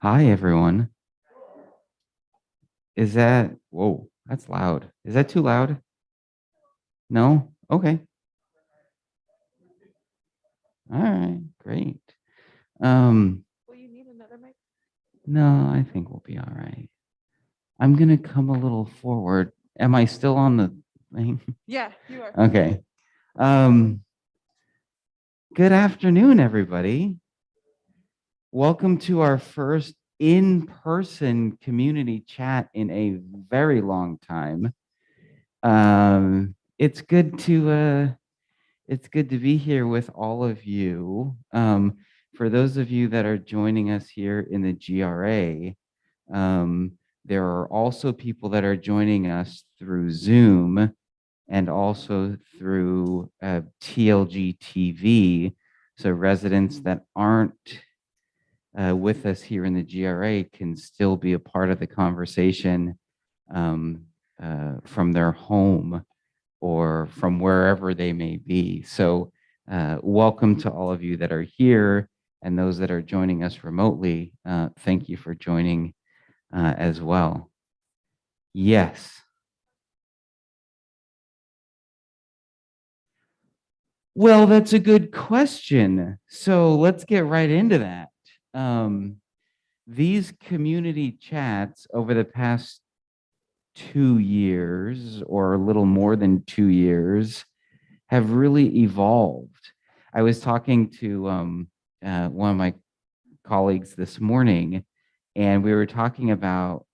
Hi, everyone. Is that, whoa, that's loud. Is that too loud? No? Okay. All right, great. Will you need another mic? No, I think we'll be all right. I'm gonna come a little forward. Am I still on the thing? Yeah, you are. Okay. Um, Good afternoon, everybody. Welcome to our first in-person community chat in a very long time. It's good to be here with all of you. For those of you that are joining us here in the GRA, there are also people that are joining us through Zoom and also through TLG TV. So residents that aren't with us here in the GRA can still be a part of the conversation from their home or from wherever they may be. So welcome to all of you that are here and those that are joining us remotely. Thank you for joining as well. Yes. Well, that's a good question. So let's get right into that. These community chats over the past 2 years or a little more than 2 years have really evolved. I was talking to one of my colleagues this morning, and we were talking about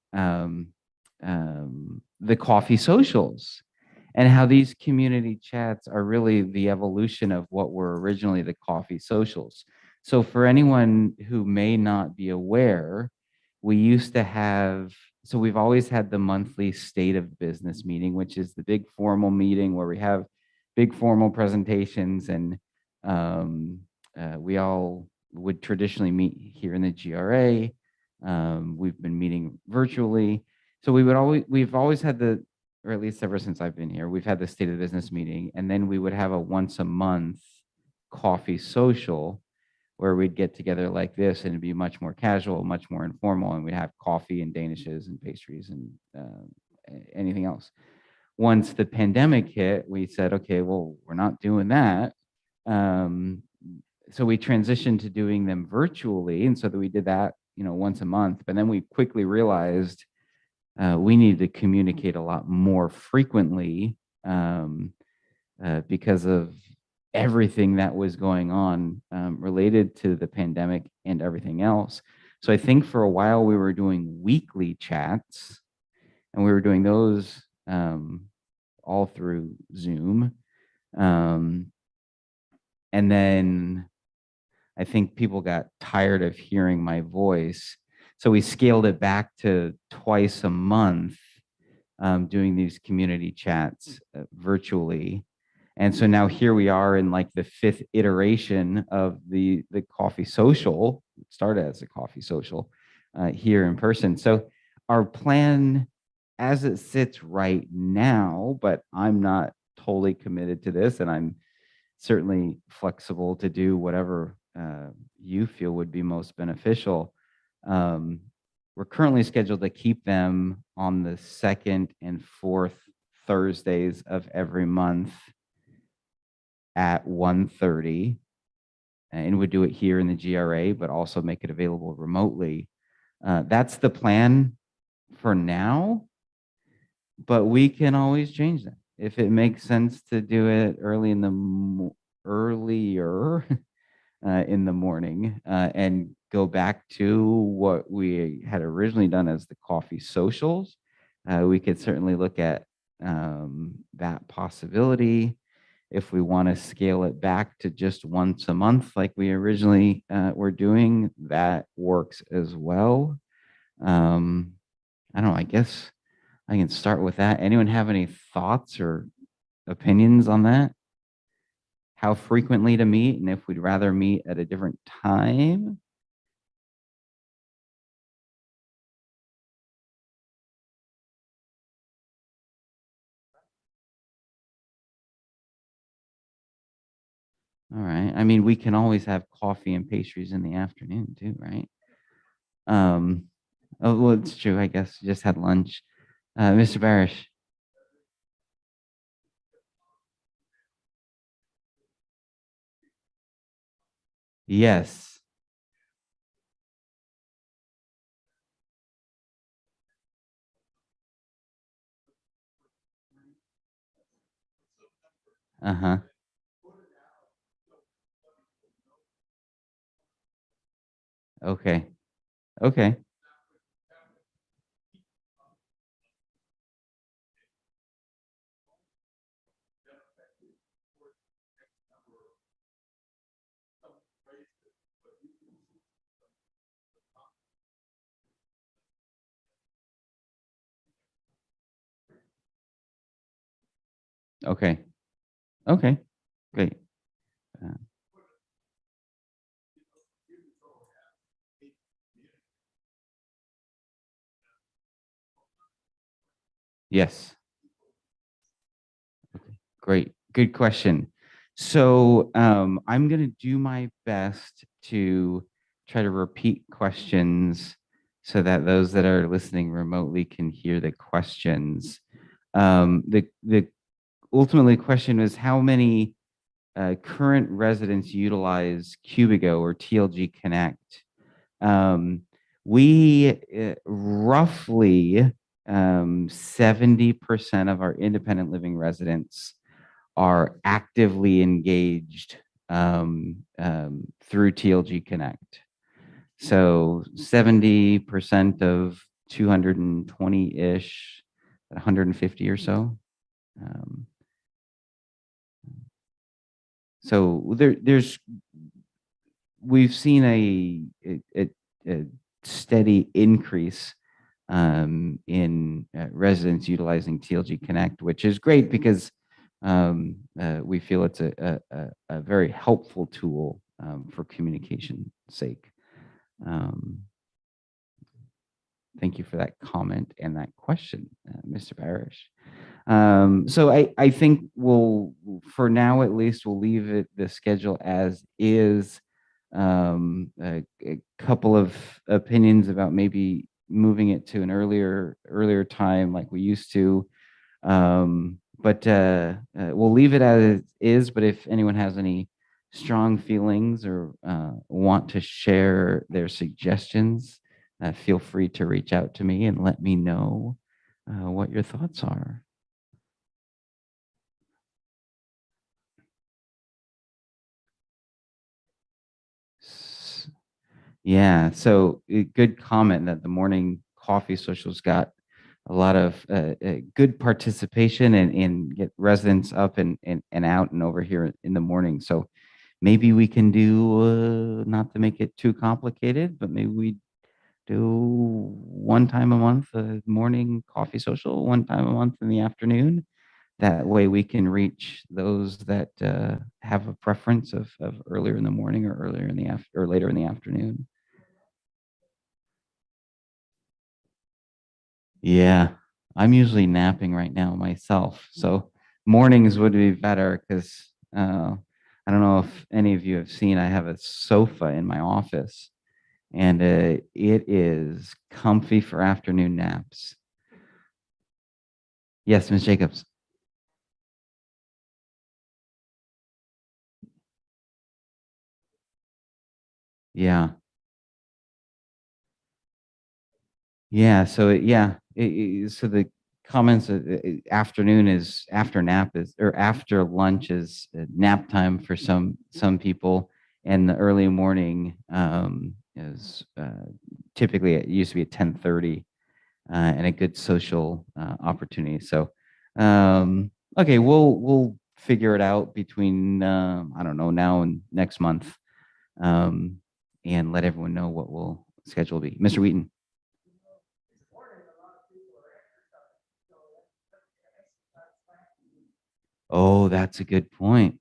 the coffee socials and how these community chats are really the evolution of what were originally the coffee socials. So for anyone who may not be aware, we used to have, so we've always had the monthly state of business meeting, which is the big formal meeting where we have big formal presentations, and we all would traditionally meet here in the GRA. We've been meeting virtually. So we've always had the, or at least ever since I've been here, we've had the state of the business meeting, and then we would have a once a month coffee social where we'd get together like this, and it'd be much more casual, much more informal, and we'd have coffee and danishes and pastries and anything else. Once the pandemic hit, we said, okay, well, we're not doing that. So we transitioned to doing them virtually, and so that we did that, once a month. But then we quickly realized we needed to communicate a lot more frequently because of everything that was going on related to the pandemic and everything else. So I think for a while we were doing weekly chats, and we were doing those all through Zoom. And then I think people got tired of hearing my voice. So we scaled it back to twice a month, doing these community chats virtually. And so now here we are in like the 5th iteration of the coffee social. It started as a coffee social here in person. So our plan as it sits right now, but I'm not totally committed to this, and I'm certainly flexible to do whatever you feel would be most beneficial. We're currently scheduled to keep them on the 2nd and 4th Thursdays of every month at 1:30, and would do it here in the GRA, but also make it available remotely. That's the plan for now, but we can always change that. If it makes sense to do it earlier in the morning and go back to what we had originally done as the coffee socials, we could certainly look at that possibility. If we want to scale it back to just once a month like we originally were doing, that works as well. I don't know, I guess I can start with that. Anyone have any thoughts or opinions on that? How frequently to meet, and if we'd rather meet at a different time? All right. I mean, we can always have coffee and pastries in the afternoon too, right? Oh, well, it's true. I guess just had lunch. Mr. Barish. Yes. Uh-huh. Okay. Okay. Okay. Okay. Great. Uh, yes. Okay. Great. Good question. So I'm going to do my best to try to repeat questions so that those that are listening remotely can hear the questions. The ultimately question was how many current residents utilize Cubigo or TLG Connect. We roughly 70% of our independent living residents are actively engaged through TLG Connect. So 70% of 220-ish, 150 or so. Um, so we've seen a steady increase in residents utilizing TLG Connect, which is great because we feel it's a very helpful tool for communication sake. Thank you for that comment and that question, Mr. Parrish. So I think for now at least, we'll leave the schedule as is. A couple of opinions about maybe moving it to an earlier time like we used to. But we'll leave it as is. But if anyone has any strong feelings or want to share their suggestions, feel free to reach out to me and let me know what your thoughts are. Yeah, so good comment that the morning coffee socials got a lot of good participation and get residents up and out and over here in the morning. So maybe we can do, not to make it too complicated, but maybe we do one time a month, a morning coffee social, one time a month in the afternoon. That way we can reach those that have a preference of earlier in the morning or earlier in the or later in the afternoon. Yeah, I'm usually napping right now myself. So mornings would be better because I don't know if any of you have seen, I have a sofa in my office and it is comfy for afternoon naps. Yes, Ms. Jacobs. Yeah. Yeah. So so the comments afternoon is after nap is or after lunch is nap time for some people, and the early morning is typically it used to be at 10:30 and a good social opportunity. So okay, we'll figure it out between I don't know now and next month, um, and let everyone know what will schedule be. Mr. Wheaton. Oh, that's a good point.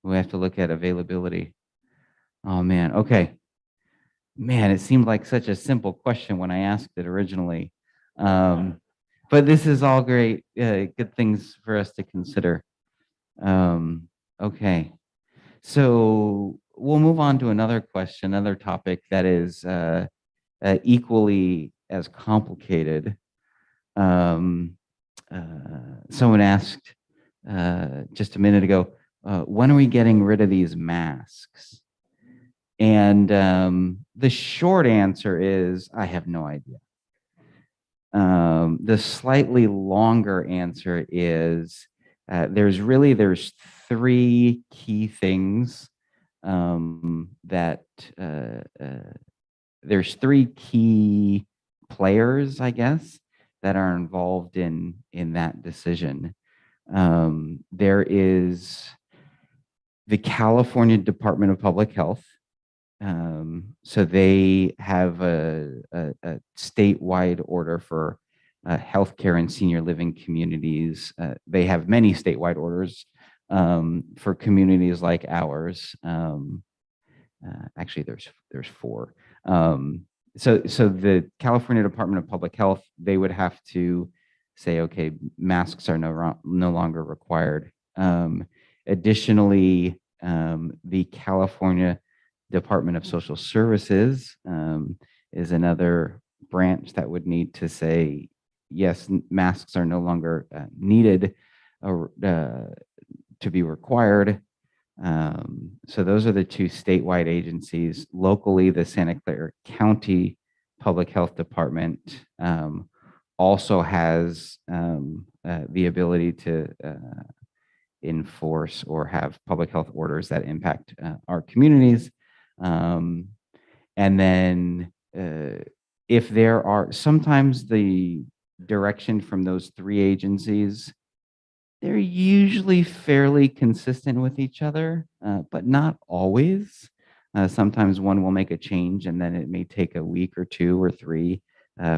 We have to look at availability. Oh man. Okay. Man, it seemed like such a simple question when I asked it originally. But this is all great, good things for us to consider. Okay. So we'll move on to another question, another topic that is equally as complicated. Um, Someone asked just a minute ago, when are we getting rid of these masks? And the short answer is, I have no idea. The slightly longer answer is, there's three key things that there's three key players, I guess, that are involved in that decision. There is the California Department of Public Health. So they have a statewide order for healthcare and senior living communities. They have many statewide orders for communities like ours. Actually, there's four. So the California Department of Public Health, they would have to say, okay, masks are no longer required. Additionally, the California Department of Social Services is another branch that would need to say, yes, masks are no longer needed to be required. So those are the two statewide agencies. Locally, the Santa Clara County Public Health Department also has the ability to enforce or have public health orders that impact our communities. And then if there are, sometimes the direction from those three agencies, they're usually fairly consistent with each other, but not always. Sometimes one will make a change and then it may take a week or two or three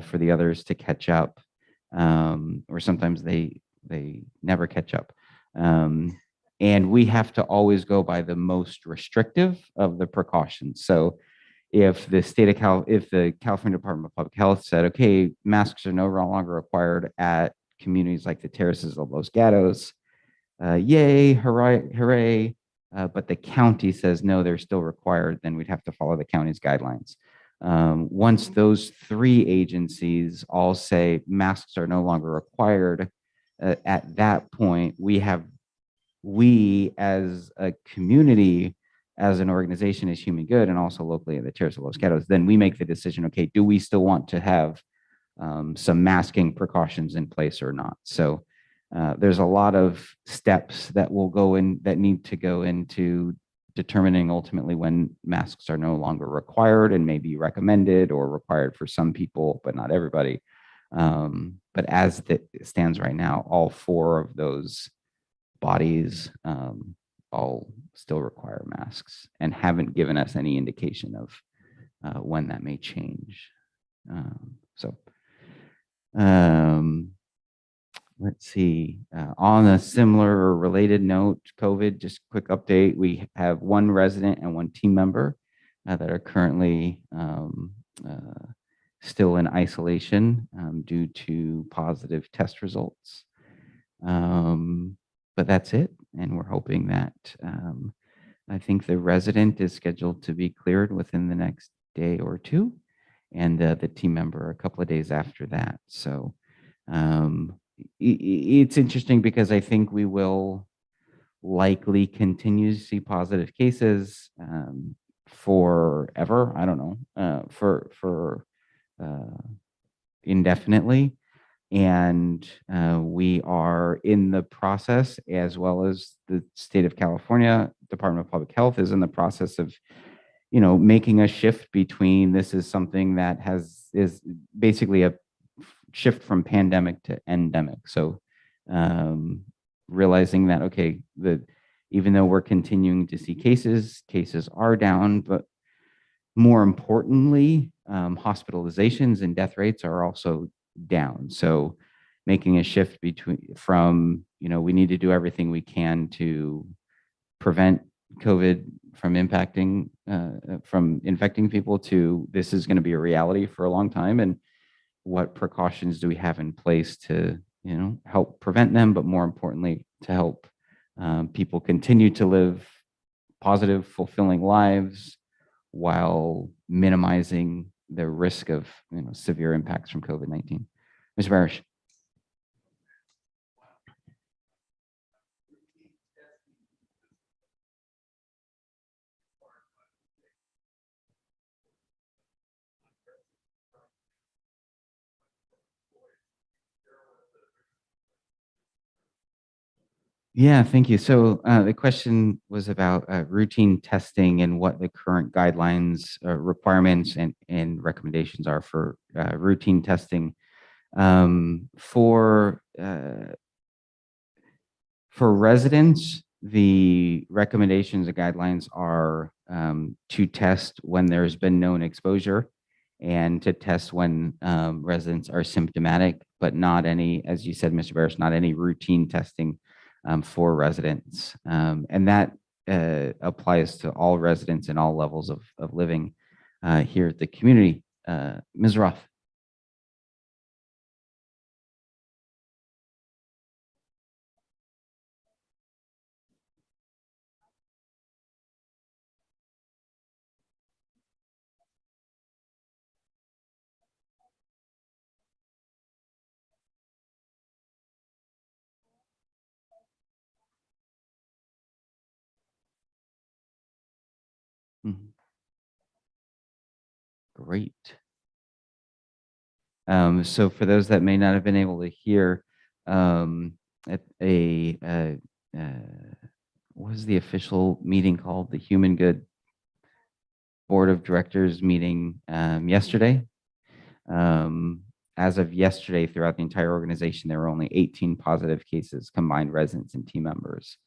for the others to catch up. Or sometimes they never catch up. And we have to always go by the most restrictive of the precautions. So if the if the California Department of Public Health said, okay, masks are no longer required at communities like the Terraces of Los Gatos, yay, hooray, hooray. But the county says, no, they're still required, then we'd have to follow the county's guidelines. Once those three agencies all say masks are no longer required, at that point, we as a community, as an organization, as Human Good, and also locally at the Terrace of Los Gatos, then we make the decision, okay, do we still want to have some masking precautions in place or not? So there's a lot of steps that will go in, that need to go into determining ultimately when masks are no longer required and may be recommended or required for some people, but not everybody. But as it stands right now, all four of those bodies all still require masks and haven't given us any indication of when that may change. So let's see, on a similar or related note, COVID, just quick update. We have one resident and one team member that are currently still in isolation due to positive test results. But that's it. And we're hoping that I think the resident is scheduled to be cleared within the next day or two, and the team member a couple of days after that. So it's interesting because I think we will likely continue to see positive cases forever. I don't know, for indefinitely. And we are in the process, as well as the state of California Department of Public Health is in the process of, making a shift between, this is something that is basically a shift from pandemic to endemic. So realizing that, okay, even though we're continuing to see cases are down, but more importantly, hospitalizations and death rates are also down. So making a shift from, we need to do everything we can to prevent COVID from infecting people, to this is going to be a reality for a long time. And what precautions do we have in place to, help prevent them, but more importantly, to help people continue to live positive, fulfilling lives while minimizing the risk of severe impacts from COVID-19. Mr. Barish. Yeah, thank you. So the question was about routine testing and what the current guidelines, requirements, and recommendations are for routine testing. For residents, the recommendations and guidelines are to test when there's been known exposure, and to test when residents are symptomatic, but not any, as you said, Mr. Barris, not any routine testing for residents. And that applies to all residents and all levels of living here at the community. Ms. Roth. Mhm. Great. So for those that may not have been able to hear, at what was the official meeting called? The Human Good board of directors meeting yesterday. As of yesterday, throughout the entire organization, there were only 18 positive cases, combined residents and team members,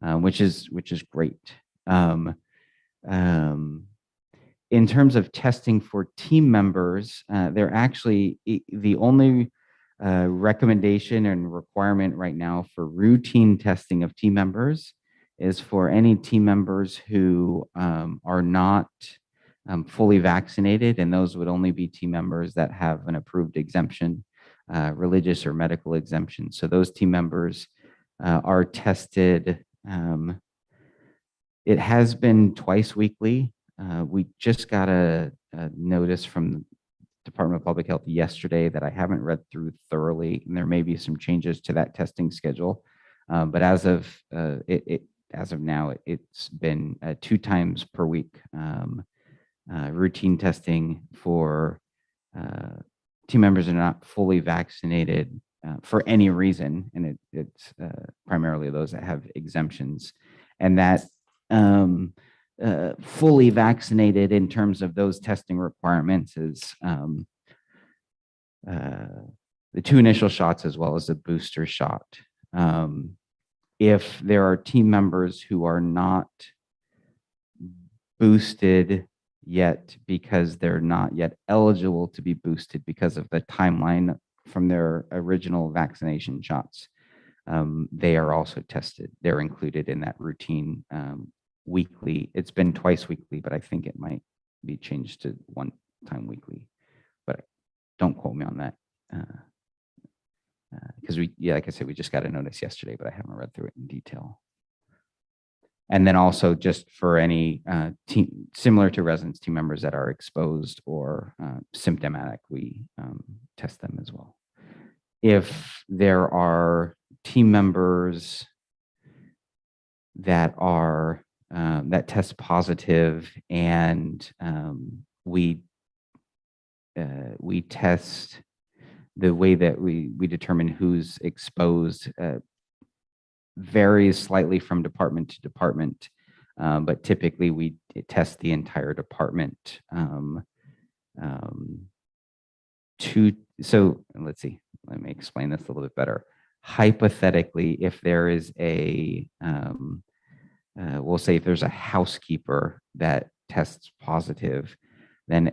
which is great. In terms of testing for team members, they're actually the only recommendation and requirement right now for routine testing of team members is for any team members who are not fully vaccinated, and those would only be team members that have an approved exemption, religious or medical exemption. So those team members are tested. It has been twice weekly. We just got a notice from Department of Public Health yesterday that I haven't read through thoroughly, and there may be some changes to that testing schedule. But as of now, it's been 2 times per week routine testing for team members that are not fully vaccinated for any reason, and it's primarily those that have exemptions, and that fully vaccinated in terms of those testing requirements is the 2 initial shots as well as the booster shot. If there are team members who are not boosted yet because they're not yet eligible to be boosted because of the timeline from their original vaccination shots, they are also tested. They're included in that routine weekly. It's been twice weekly, but I think it might be changed to 1 time weekly. But don't quote me on that because like I said, we just got a notice yesterday, but I haven't read through it in detail. And then also just for any team, similar to residents, team members that are exposed or symptomatic, we test them as well. If there are team members that are that test positive, and we test the way that we determine who's exposed varies slightly from department to department, but typically we test the entire department. So let's see, let me explain this a little bit better. Hypothetically, if there is we'll say if there's a housekeeper that tests positive, then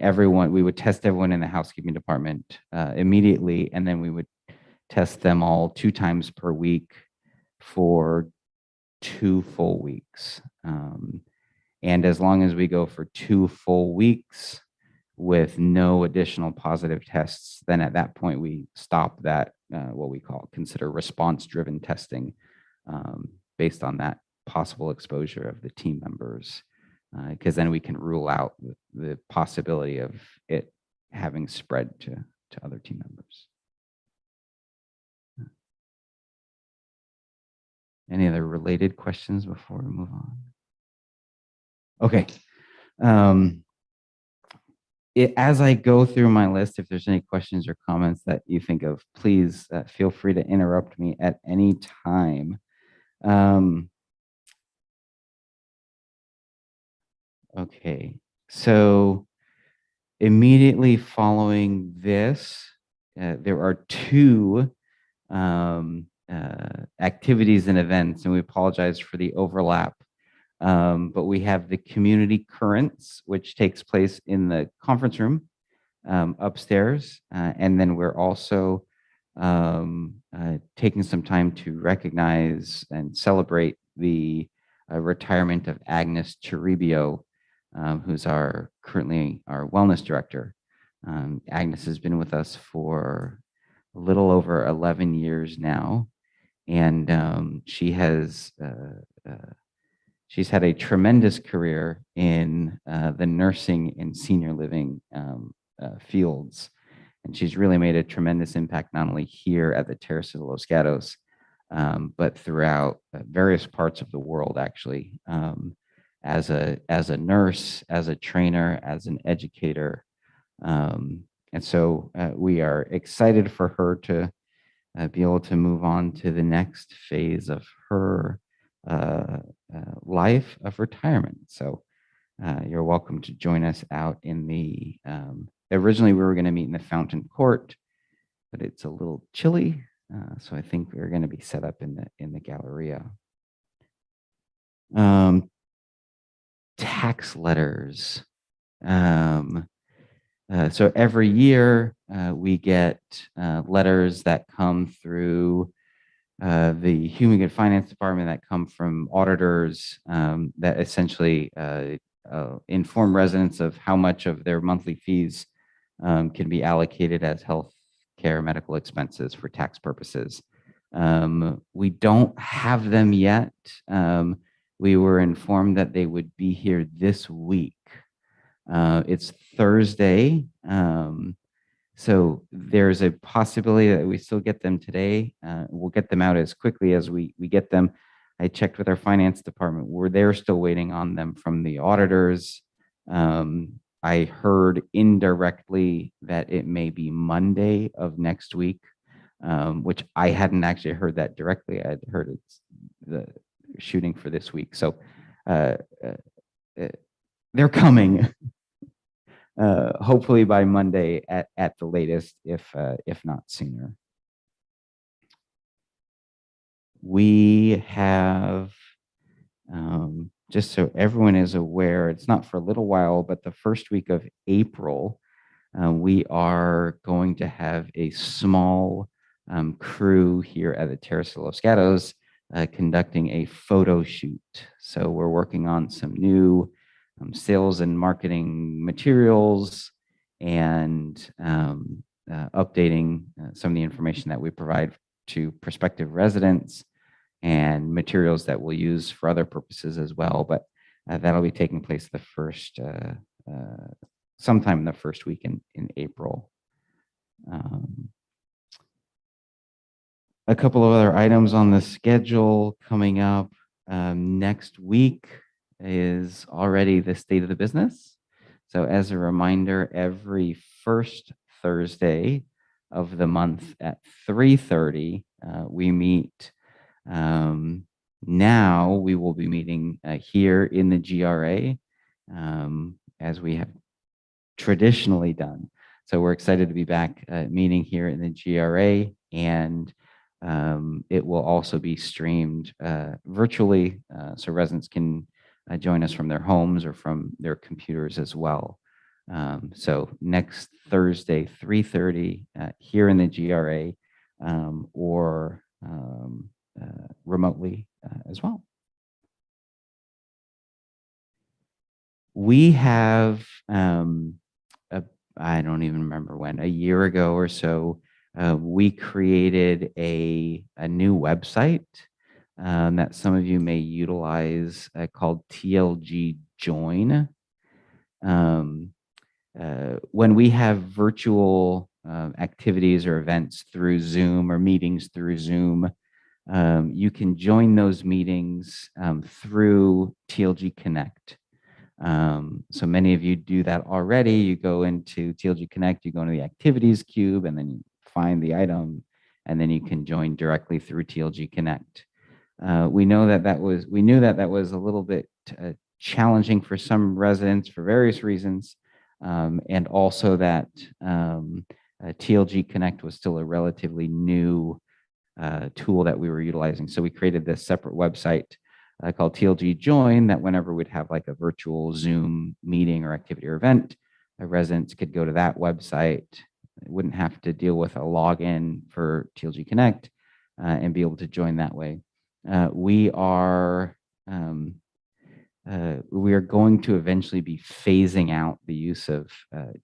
we would test everyone in the housekeeping department immediately, and then we would test them all 2 times per week for 2 full weeks. And as long as we go for 2 full weeks with no additional positive tests, then at that point we stop that, what we consider response-driven testing, based on that possible exposure of the team members, because then we can rule out the possibility of it having spread to other team members. Any other related questions before we move on? Okay. As I go through my list, if there's any questions or comments that you think of, please feel free to interrupt me at any time. Okay, so immediately following this, there are 2 activities and events, and we apologize for the overlap. But we have the Community Currents, which takes place in the conference room upstairs. And then we're also taking some time to recognize and celebrate the retirement of Agnes Toribio, who's currently our wellness director. Agnes has been with us for a little over 11 years now, and she's had a tremendous career in the nursing and senior living fields, and she's really made a tremendous impact not only here at the Terraces de los Gatos, but throughout various parts of the world, actually, as a nurse, as a trainer, as an educator. And so we are excited for her to be able to move on to the next phase of her life of retirement. So you're welcome to join us out in the, originally we were going to meet in the Fountain Court, but it's a little chilly. So I think we're going to be set up in the Galleria. Tax letters. So every year we get letters that come through the Human Good Finance Department that come from auditors that essentially inform residents of how much of their monthly fees can be allocated as health care medical expenses for tax purposes. We don't have them yet. We were informed that they would be here this week. It's Thursday. So there's a possibility that we still get them today. We'll get them out as quickly as we get them. I checked with our finance department. They're still waiting on them from the auditors. I heard indirectly that it may be Monday of next week, which I hadn't actually heard that directly. I'd heard it's the shooting for this week. So they're coming. Hopefully by Monday at the latest, if not sooner. We have, just so everyone is aware, it's not for a little while, but the first week of April, we are going to have a small crew here at the Terrace de los Gatos conducting a photo shoot. So we're working on some new sales and marketing materials and updating some of the information that we provide to prospective residents and materials that we'll use for other purposes as well. But that'll be taking place the first, sometime in the first week in April. A couple of other items on the schedule coming up next week is already the state of the business. So as a reminder, every first Thursday of the month at 3:30, we meet. Now we will be meeting here in the GRA as we have traditionally done. So we're excited to be back meeting here in the GRA, and it will also be streamed virtually, so residents can join us from their homes or from their computers as well. So next Thursday, 3:30 here in the GRA or remotely as well. We have, I don't even remember when, a year ago or so, we created a new website that some of you may utilize called TLG Join. When we have virtual activities or events through Zoom or meetings through Zoom, you can join those meetings through TLG Connect. So many of you do that already. You go into TLG Connect, you go into the activities cube, and then you find the item, and then you can join directly through TLG Connect. We knew that that was a little bit challenging for some residents for various reasons, and also that TLG Connect was still a relatively new tool that we were utilizing. So we created this separate website called TLG Join that whenever we'd have like a virtual Zoom meeting or activity or event, residents could go to that website. They wouldn't have to deal with a login for TLG Connect and be able to join that way. We are going to eventually be phasing out the use of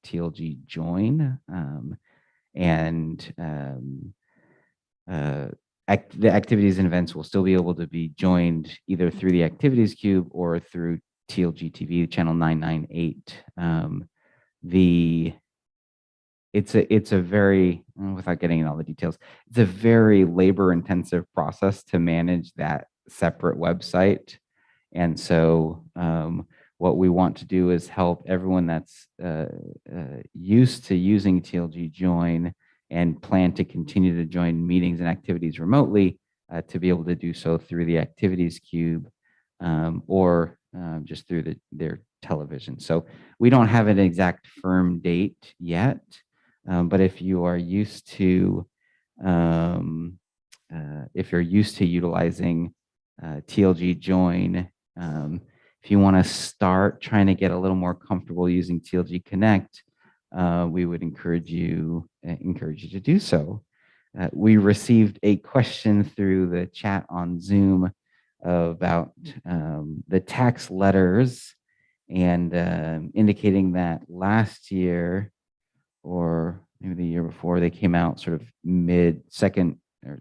TLG Join, and the activities and events will still be able to be joined either through the activities cube or through TLG TV channel 998. It's a very, without getting into all the details, it's a very labor intensive process to manage that separate website. And so what we want to do is help everyone that's used to using TLG Join and plan to continue to join meetings and activities remotely to be able to do so through the activities cube or just through their television. So we don't have an exact firm date yet, but if you are used to utilizing TLG Join, if you want to start trying to get a little more comfortable using TLG Connect, we would encourage you to do so. We received a question through the chat on Zoom about the tax letters, and indicating that last year, or maybe the year before, they came out sort of mid second or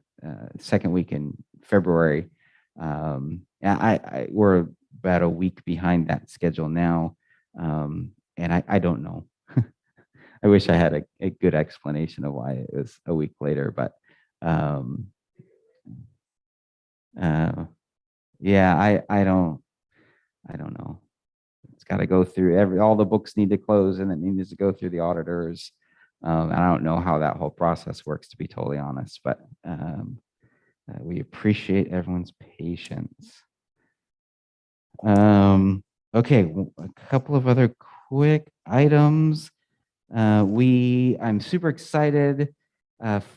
second week in February. We're about a week behind that schedule now, and I don't know. I wish I had a good explanation of why it was a week later, but yeah, I don't know. It's got to go through all the books need to close, and it needs to go through the auditors. And I don't know how that whole process works, to be totally honest, but we appreciate everyone's patience. Okay, a couple of other quick items. I'm super excited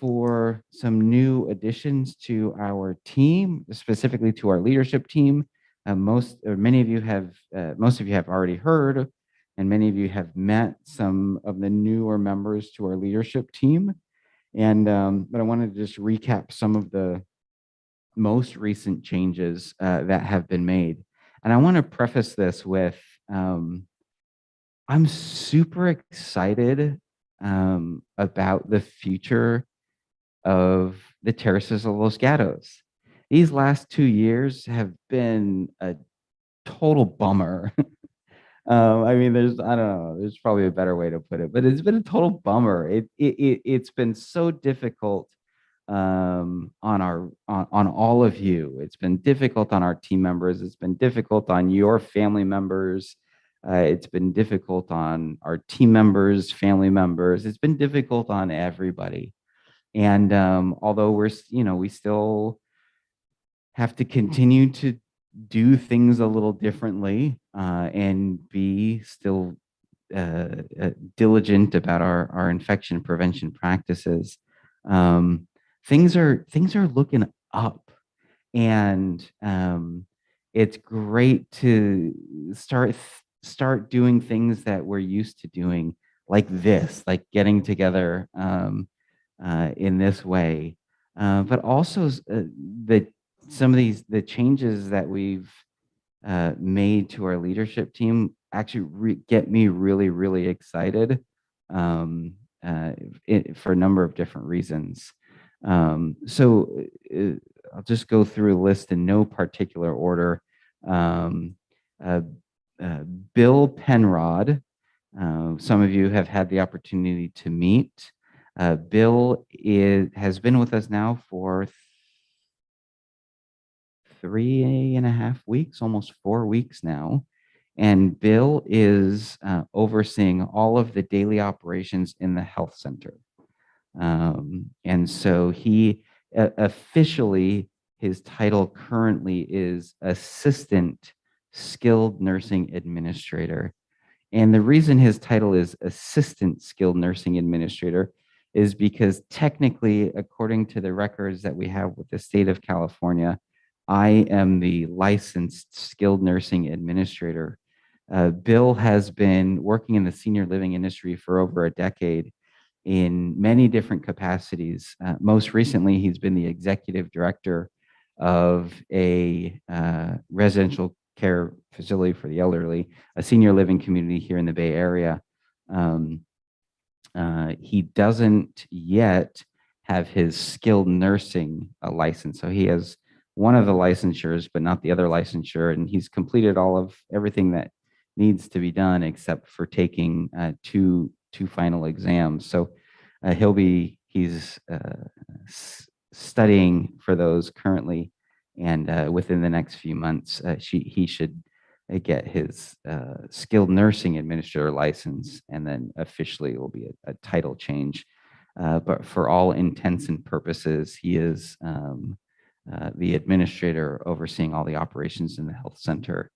for some new additions to our team, specifically to our leadership team. Most of you have already heard, and many of you have met some of the newer members to our leadership team. And but I wanted to just recap some of the most recent changes that have been made. And I want to preface this with I'm super excited about the future of the Terraces of Los Gatos. These last 2 years have been a total bummer. I mean, I don't know, there's probably a better way to put it, but it's been a total bummer. It's been so difficult on all of you. It's been difficult on our team members. It's been difficult on your family members. It's been difficult on our team members, family members. It's been difficult on everybody. And although we still have to continue to do things a little differently and be still diligent about our infection prevention practices, things are looking up, and it's great to start doing things that we're used to doing, like this, like getting together in this way, but also some of the changes that we've made to our leadership team actually get me really, really excited for a number of different reasons. So I'll just go through a list in no particular order. Bill Penrod, some of you have had the opportunity to meet. Bill has been with us now for 3.5 weeks, almost 4 weeks now. And Bill is overseeing all of the daily operations in the health center. And so he officially, his title currently is Assistant Skilled Nursing Administrator. And the reason his title is Assistant Skilled Nursing Administrator is because technically, according to the records that we have with the state of California, I am the licensed skilled nursing administrator. Bill has been working in the senior living industry for over a decade in many different capacities. Most recently, he's been the executive director of a residential care facility for the elderly, a senior living community here in the Bay Area. He doesn't yet have his skilled nursing license. So he has one of the licensures, but not the other licensure. And he's completed everything that needs to be done except for taking two final exams. So he's studying for those currently, and within the next few months, he should get his skilled nursing administrator license, and then officially it will be a title change. But for all intents and purposes, he is the administrator overseeing all the operations in the health center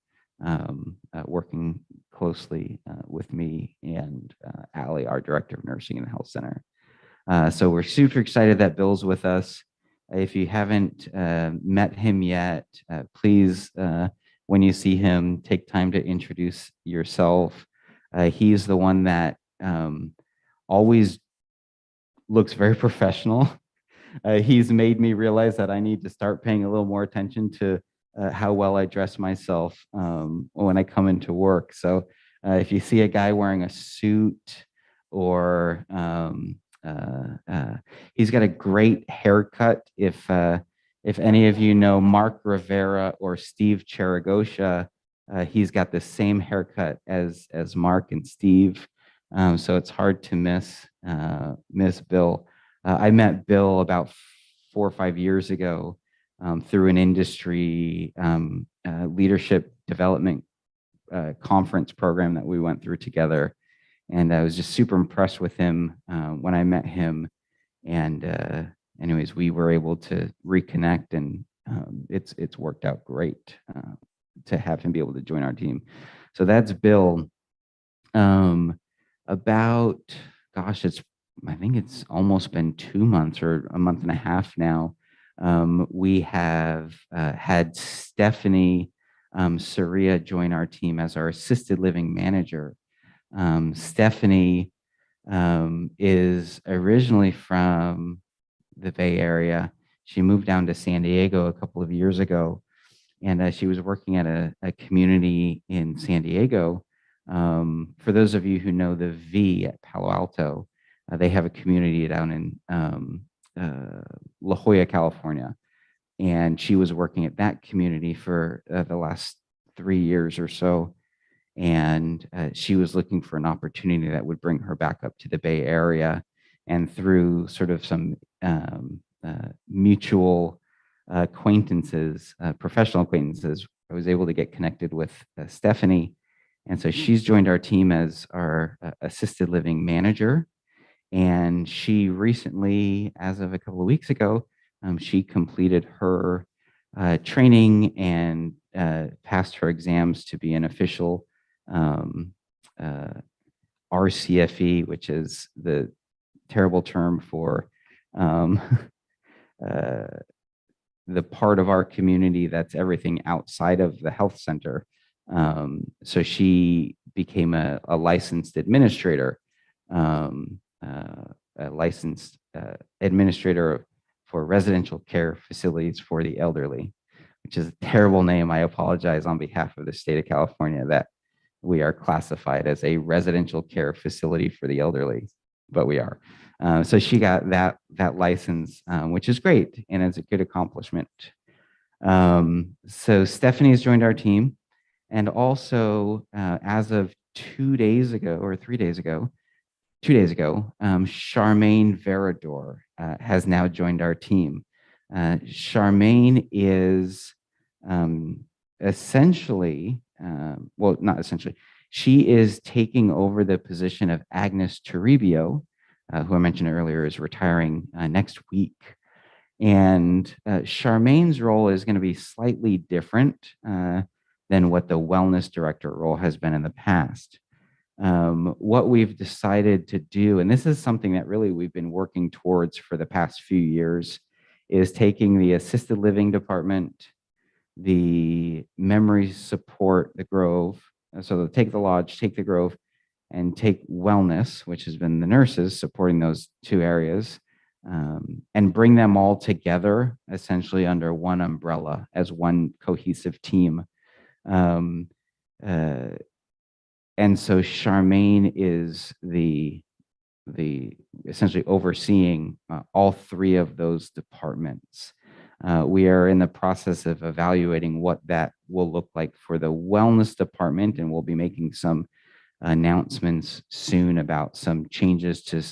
working closely with me and Allie, our director of nursing in the health center. So we're super excited that Bill's with us. If you haven't met him yet, please, when you see him, take time to introduce yourself. He's the one that always looks very professional. He's made me realize that I need to start paying a little more attention to how well I dress myself when I come into work. So if you see a guy wearing a suit or he's got a great haircut. If any of you know Mark Rivera or Steve Charagosha, he's got the same haircut as Mark and Steve. So it's hard to miss Bill. I met Bill about 4 or 5 years ago through an industry leadership development conference program that we went through together. And I was just super impressed with him when I met him. And anyways, we were able to reconnect, and it's worked out great to have him be able to join our team. So that's Bill. About, gosh, I think it's almost been 2 months or a month and a half now. We have had Stephanie Saria join our team as our assisted living manager. Stephanie is originally from the Bay Area. She moved down to San Diego a couple of years ago, and she was working at a community in San Diego. For those of you who know the V at Palo Alto, they have a community down in La Jolla, California. And she was working at that community for the last 3 years or so. And she was looking for an opportunity that would bring her back up to the Bay Area. And through sort of some mutual acquaintances, professional acquaintances, I was able to get connected with Stephanie. And so she's joined our team as our assisted living manager. And she recently, as of a couple of weeks ago, she completed her training and passed her exams to be an official RCFE, which is the terrible term for the part of our community that's everything outside of the health center. So she became a licensed administrator, a licensed administrator for residential care facilities for the elderly, which is a terrible name. I apologize on behalf of the state of California that we are classified as a residential care facility for the elderly, but we are. So she got that license, which is great, and it's a good accomplishment. So Stephanie has joined our team, and also as of 2 days ago or 3 days ago, 2 days ago, Charmaine Verador has now joined our team. Charmaine is essentially, well, not essentially, she is taking over the position of Agnes Toribio, who I mentioned earlier is retiring next week. And Charmaine's role is going to be slightly different than what the wellness director role has been in the past. What we've decided to do, and this is something that really we've been working towards for the past few years, is taking the assisted living department, the memory support, the Grove, so take the Lodge, take the Grove, and take wellness, which has been the nurses supporting those 2 areas, and bring them all together essentially under one umbrella as one cohesive team. And so Charmaine is the essentially overseeing all 3 of those departments. We are in the process of evaluating what that will look like for the wellness department, and we'll be making some announcements soon about some changes to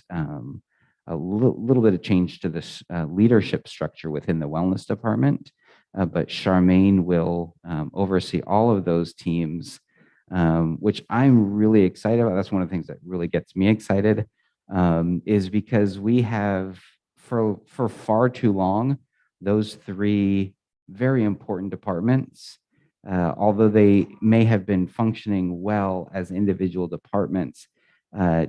a little bit of change to this leadership structure within the wellness department. But Charmaine will oversee all of those teams, which I'm really excited about. That's one of the things that really gets me excited, is because we have for far too long, those 3 very important departments although they may have been functioning well as individual departments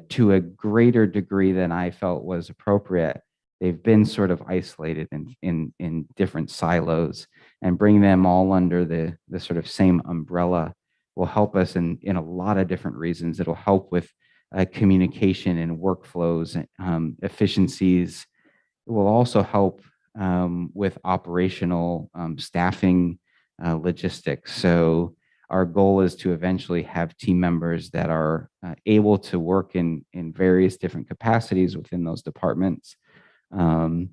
to a greater degree than I felt was appropriate, they've been sort of isolated in different silos, and bring them all under the sort of same umbrella will help us in a lot of different reasons. It'll help with communication and workflows, efficiencies. It will also help with operational staffing logistics. So our goal is to eventually have team members that are able to work in various different capacities within those departments, um,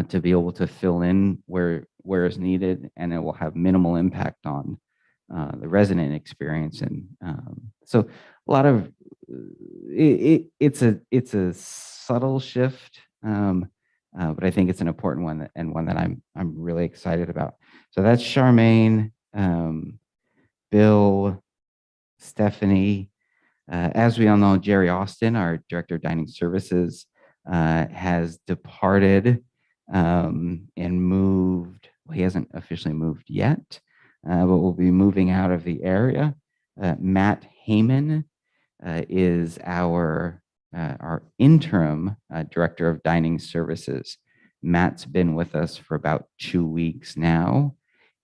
to be able to fill in where is needed, and it will have minimal impact on the resident experience. And so a lot of it's a subtle shift, but I think it's an important one and one that I'm really excited about. So that's Charmaine, Bill, Stephanie. As we all know, Jerry Austin, our Director of Dining Services, has departed and moved. Well, he hasn't officially moved yet, but will be moving out of the area. Matt Heyman is our interim Director of Dining Services. Matt's been with us for about 2 weeks now,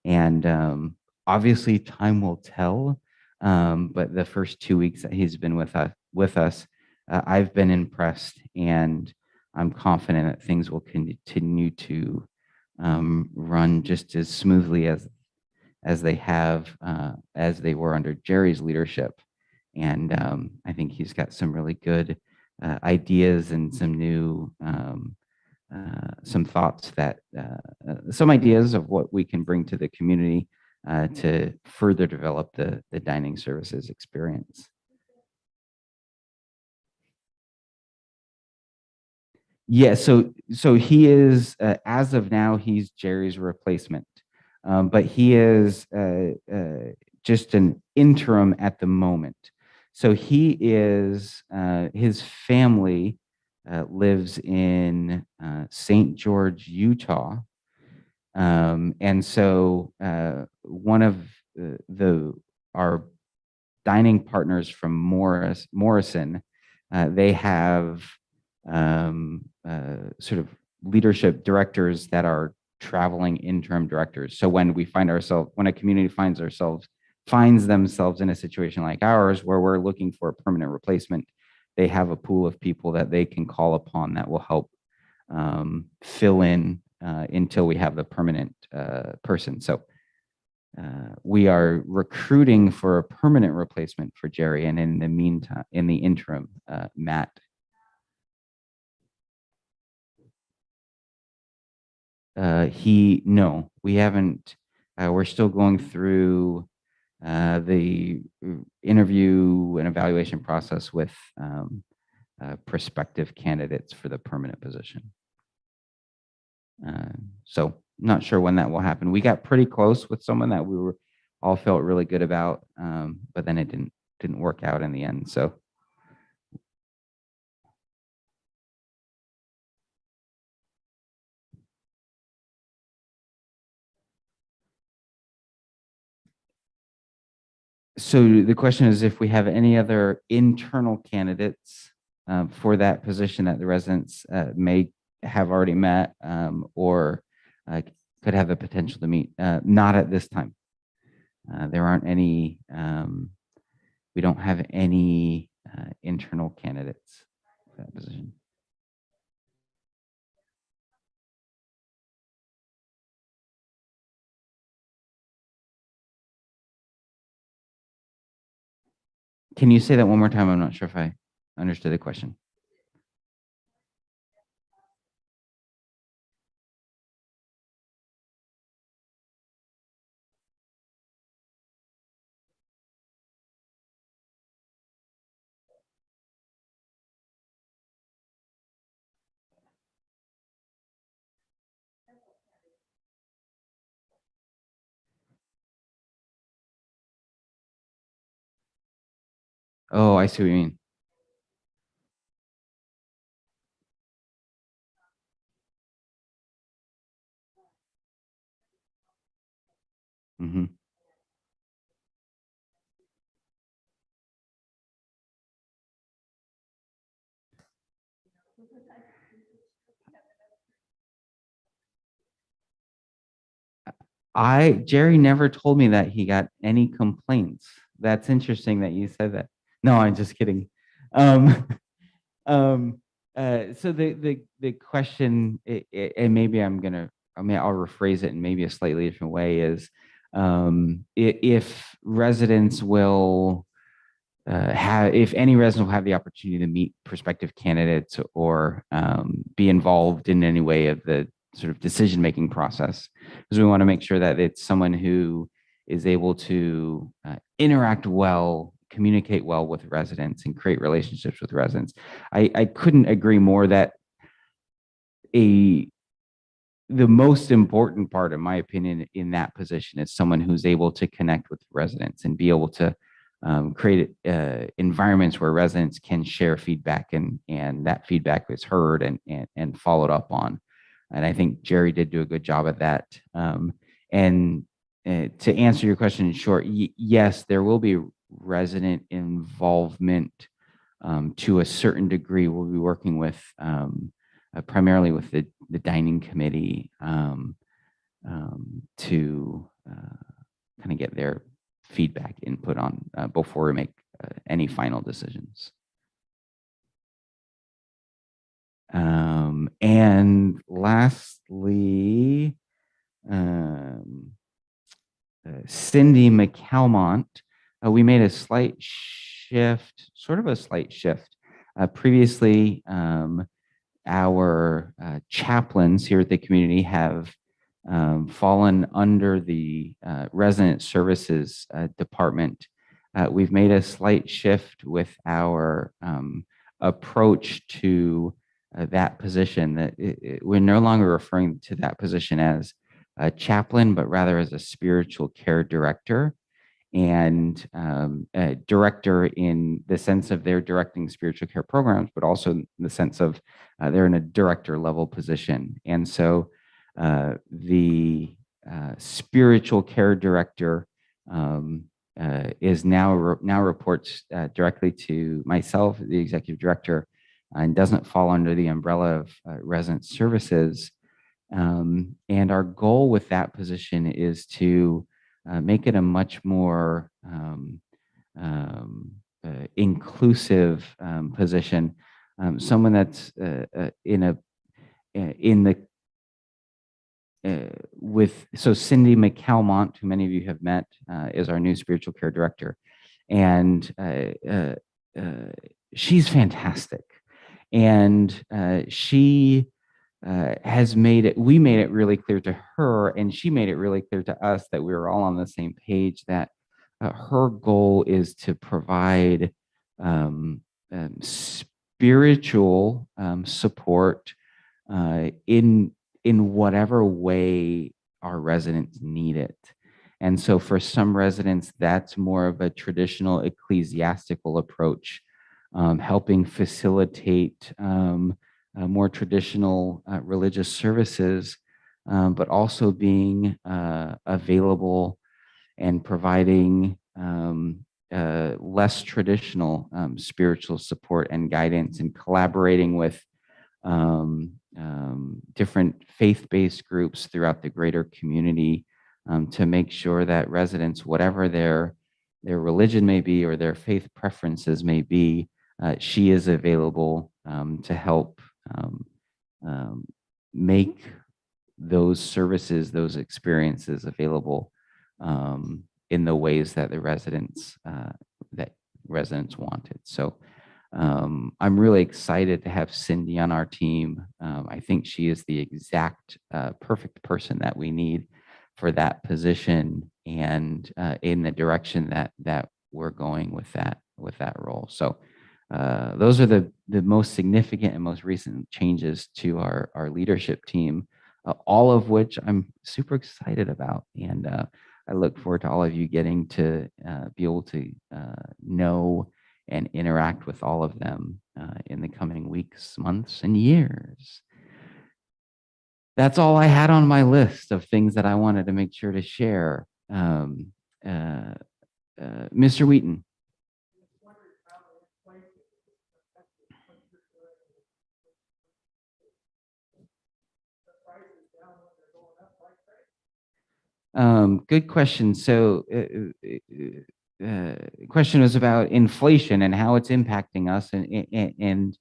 and obviously time will tell. But the first 2 weeks that he's been with us, I've been impressed, and I'm confident that things will continue to run just as smoothly as they have as they were under Jerry's leadership. And I think he's got some really good ideas and some new some thoughts that some ideas of what we can bring to the community to further develop the dining services experience. Yeah, so he is as of now, he's Jerry's replacement, but he is just an interim at the moment. So he is his family lives in St. George, Utah, and so one of the our dining partners from Morrison, they have sort of leadership directors that are traveling interim directors. So when when a community finds themselves in a situation like ours, where we're looking for a permanent replacement, they have a pool of people that they can call upon that will help fill in until we have the permanent person. So we are recruiting for a permanent replacement for Jerry, and in the meantime, in the interim, Matt. No, we haven't. We're still going through the interview and evaluation process with prospective candidates for the permanent position. So not sure when that will happen. We got pretty close with someone that we were all felt really good about, but then it didn't work out in the end. So the question is if we have any other internal candidates for that position that the residents may have already met, or could have the potential to meet. Not at this time. There aren't any, we don't have any internal candidates for that position. Can you say that one more time? I'm not sure if I understood the question. Oh, I see what you mean. Mhm. Jerry never told me that he got any complaints. That's interesting that you said that. No, I'm just kidding. Um, um, so the question, and maybe I'll rephrase it in maybe a slightly different way is, if residents will if any resident will have the opportunity to meet prospective candidates or be involved in any way of the sort of decision-making process, because we want to make sure that it's someone who is able to interact well, communicate well with residents, and create relationships with residents. I couldn't agree more that the most important part, in my opinion, in that position is someone who's able to connect with residents and be able to create environments where residents can share feedback and that feedback is heard and followed up on. And I think Jerry did do a good job at that. And to answer your question in short, yes, there will be resident involvement to a certain degree. We'll be working with primarily with the dining committee to kind of get their feedback input on before we make any final decisions. And lastly, Cindy McCalmont, we made a slight shift, sort of a slight shift. Previously, our chaplains here at the community have fallen under the resident services department. We've made a slight shift with our approach to that position. That we're no longer referring to that position as a chaplain, but rather as a spiritual care director, and a director in the sense of they're directing spiritual care programs, but also in the sense of they're in a director level position. And so the spiritual care director is now reports directly to myself, the executive director, and doesn't fall under the umbrella of resident services. And our goal with that position is to make it a much more inclusive position. Someone that's so Cindy McCalmont, who many of you have met, is our new spiritual care director, and she's fantastic, and she has made it. We made it really clear to her, and she made it really clear to us that we were all on the same page. That her goal is to provide spiritual support in whatever way our residents need it. And so for some residents, that's more of a traditional ecclesiastical approach, helping facilitate more traditional religious services, but also being available and providing less traditional spiritual support and guidance, and collaborating with different faith-based groups throughout the greater community to make sure that residents, whatever their religion may be or their faith preferences may be, she is available to help make those services, those experiences available in the ways that the residents wanted. So I'm really excited to have Cindy on our team. I think she is the exact perfect person that we need for that position, and in the direction that we're going with that role. So those are the most significant and most recent changes to our leadership team, all of which I'm super excited about. And I look forward to all of you getting to be able to know and interact with all of them in the coming weeks, months, and years. That's all I had on my list of things that I wanted to make sure to share. Mr. Wheaton. Good question. So, question was about inflation and how it's impacting us, and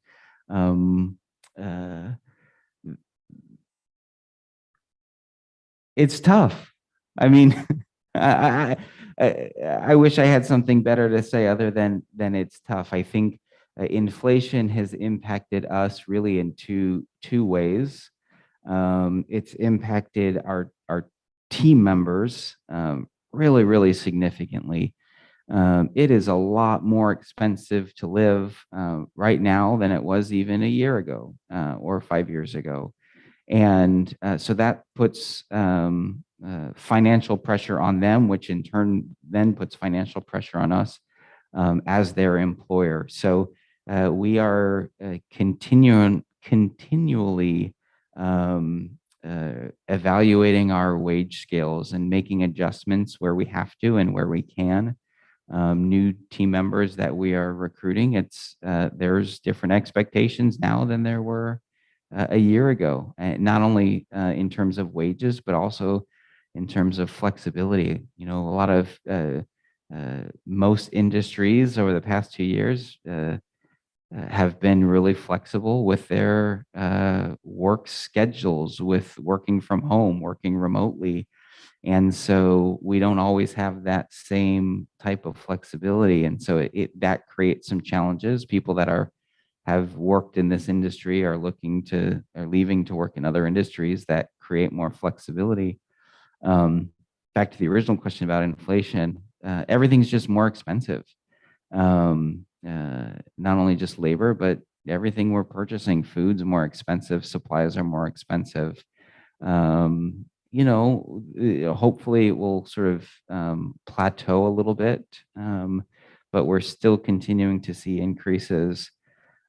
um, uh, it's tough. I mean, I, I wish I had something better to say other than it's tough. I think inflation has impacted us really in two ways. It's impacted our team members really significantly. It is a lot more expensive to live right now than it was even a year ago or 5 years ago. And so that puts financial pressure on them, which in turn then puts financial pressure on us as their employer. So we are continually evaluating our wage scales and making adjustments where we have to and where we can. New team members that we are recruiting, there's different expectations now than there were a year ago, not only in terms of wages, but also in terms of flexibility. You know, a lot of most industries over the past 2 years have been really flexible with their work schedules, with working from home, working remotely. And so we don't always have that same type of flexibility. And so that creates some challenges. People that have worked in this industry are leaving to work in other industries that create more flexibility. Back to the original question about inflation, everything's just more expensive. Not only just labor, but everything we're purchasing, food's more expensive, supplies are more expensive. Hopefully it will sort of plateau a little bit, but we're still continuing to see increases.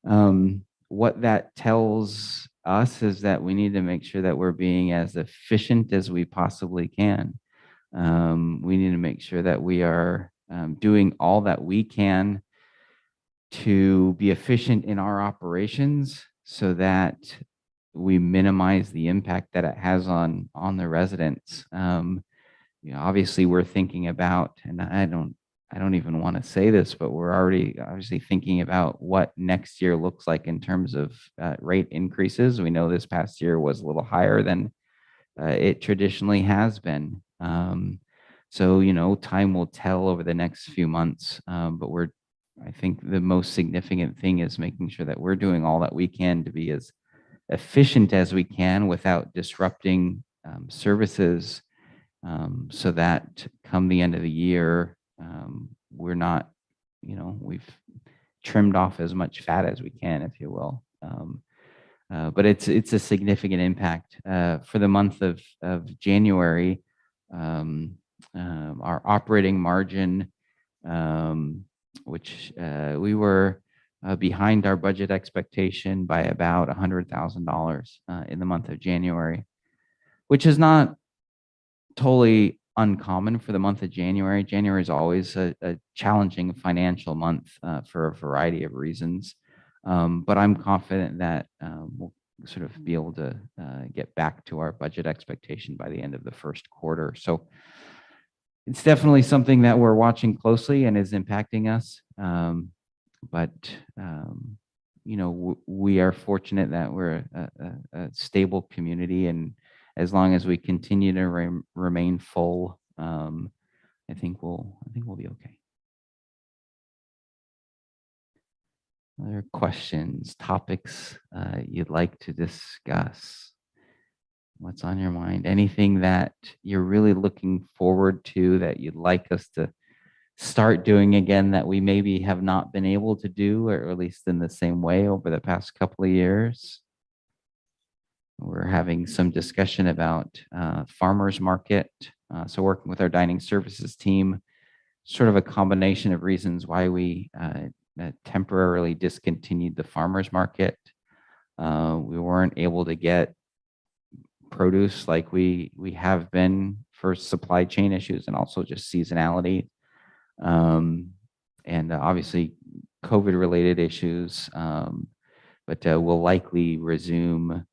What that tells us is that we need to make sure that we're being as efficient as we possibly can. We need to make sure that we are doing all that we can to be efficient in our operations so that we minimize the impact that it has on the residents. Obviously we're thinking about, and I don't even want to say this, but we're already obviously thinking about what next year looks like in terms of rate increases. We know this past year was a little higher than it traditionally has been. So time will tell over the next few months, but I think the most significant thing is making sure that we're doing all that we can to be as efficient as we can without disrupting services, so that come the end of the year, we're not, we've trimmed off as much fat as we can, if you will. But it's a significant impact. For the month of January, our operating margin, which we were behind our budget expectation by about $100,000 in the month of January, which is not totally uncommon for the month of January. January is always a challenging financial month for a variety of reasons. But I'm confident that we'll sort of be able to get back to our budget expectation by the end of the first quarter. So it's definitely something that we're watching closely and is impacting us. But we are fortunate that we're a stable community, and as long as we continue to remain full, I think we'll be okay. Other questions, topics you'd like to discuss? What's on your mind? Anything that you're really looking forward to that you'd like us to start doing again that we maybe have not been able to do, or at least in the same way over the past couple of years? We're having some discussion about farmers market. So working with our dining services team, sort of a combination of reasons why we temporarily discontinued the farmers market. We weren't able to get produce like we have been for supply chain issues and also just seasonality. And obviously COVID related issues, but we'll likely resume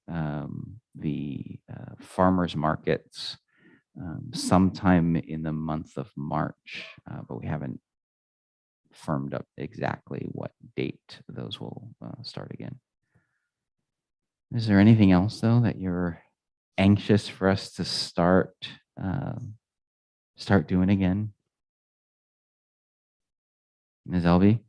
the farmers markets sometime in the month of March, but we haven't firmed up exactly what date those will start again. Is there anything else though that you're anxious for us to start doing again, Ms. Elby?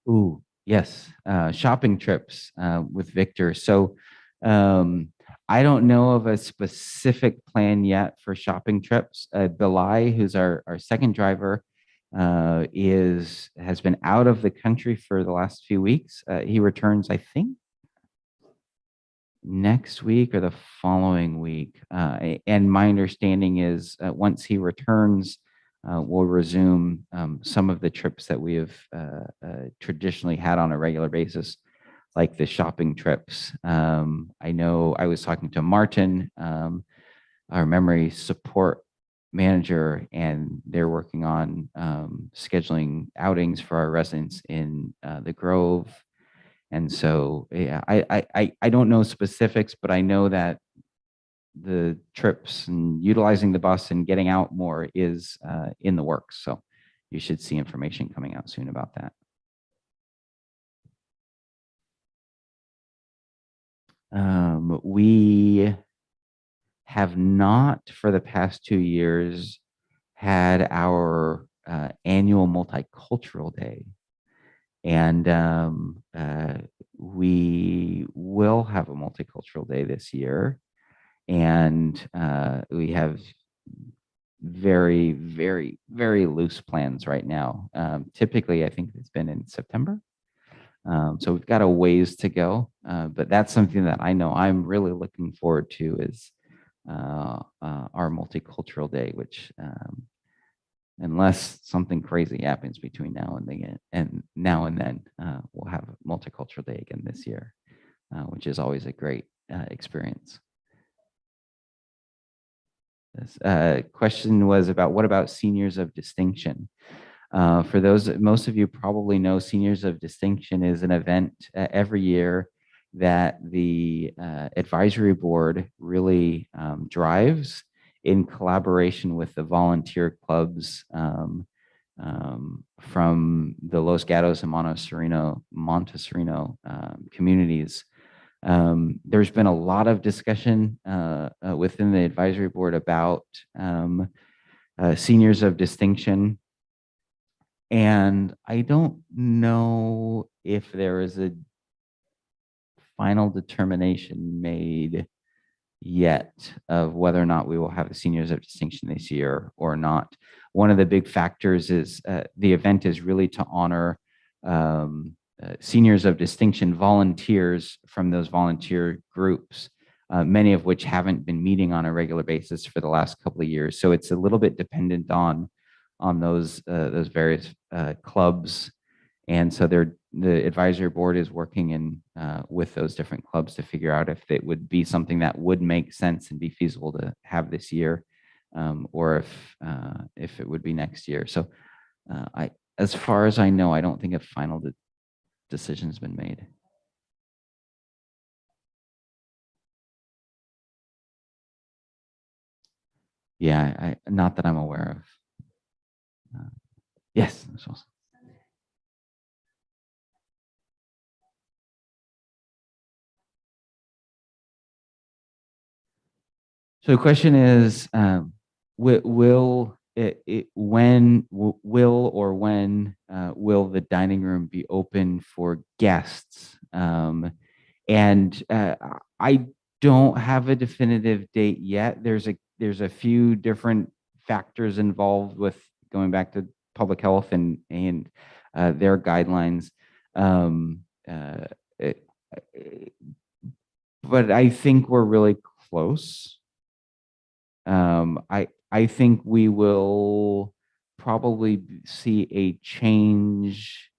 Ooh, yes, shopping trips with Victor. So um, I don't know of a specific plan yet for shopping trips. Belai, who's our second driver, has been out of the country for the last few weeks. He returns, I think, next week or the following week. And my understanding is once he returns, we'll resume some of the trips that we have traditionally had on a regular basis, like the shopping trips. I know I was talking to Martin, our memory support manager, and they're working on scheduling outings for our residents in the Grove. And so, yeah, I don't know specifics, but I know that the trips and utilizing the bus and getting out more is in the works. So you should see information coming out soon about that. We have not for the past 2 years had our annual multicultural day. And we will have a multicultural day this year. And we have very, very, very loose plans right now. Typically, I think it's been in September. So we've got a ways to go, but that's something that I know I'm really looking forward to is our multicultural day, which unless something crazy happens between now and then, we'll have multicultural day again this year, which is always a great experience. This question was about what about Seniors of Distinction? For those, most of you probably know Seniors of Distinction is an event every year that the advisory board really drives in collaboration with the volunteer clubs from the Los Gatos and Montessorino communities. There's been a lot of discussion within the advisory board about Seniors of Distinction. And I don't know if there is a final determination made yet of whether or not we will have the Seniors of Distinction this year or not. One of the big factors is the event is really to honor Seniors of Distinction volunteers from those volunteer groups, many of which haven't been meeting on a regular basis for the last couple of years. So it's a little bit dependent on those various clubs. And so the advisory board is working in with those different clubs to figure out if it would be something that would make sense and be feasible to have this year, or if it would be next year. So as far as I know, I don't think a final decision's been made. Yeah, not that I'm aware of. Yes. So the question is, will when will the dining room be open for guests? And I don't have a definitive date yet. There's a few different factors involved with going back to public health and their guidelines. But I think we're really close. I think we will probably see a change.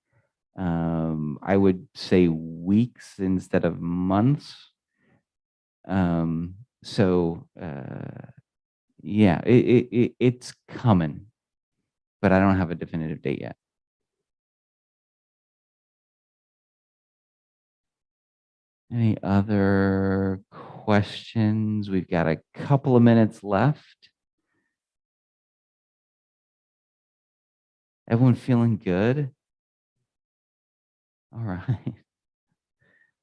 I would say weeks instead of months. So yeah, it's coming, but I don't have a definitive date yet. Any other questions? We've got a couple of minutes left. Everyone feeling good? All right.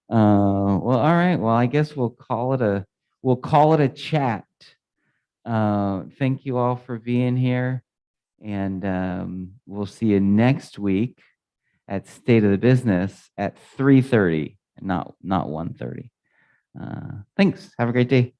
Well, all right. Well, I guess we'll call it a chat. Thank you all for being here, and we'll see you next week at State of the Business at 3:30, not 1:30. Thanks. Have a great day.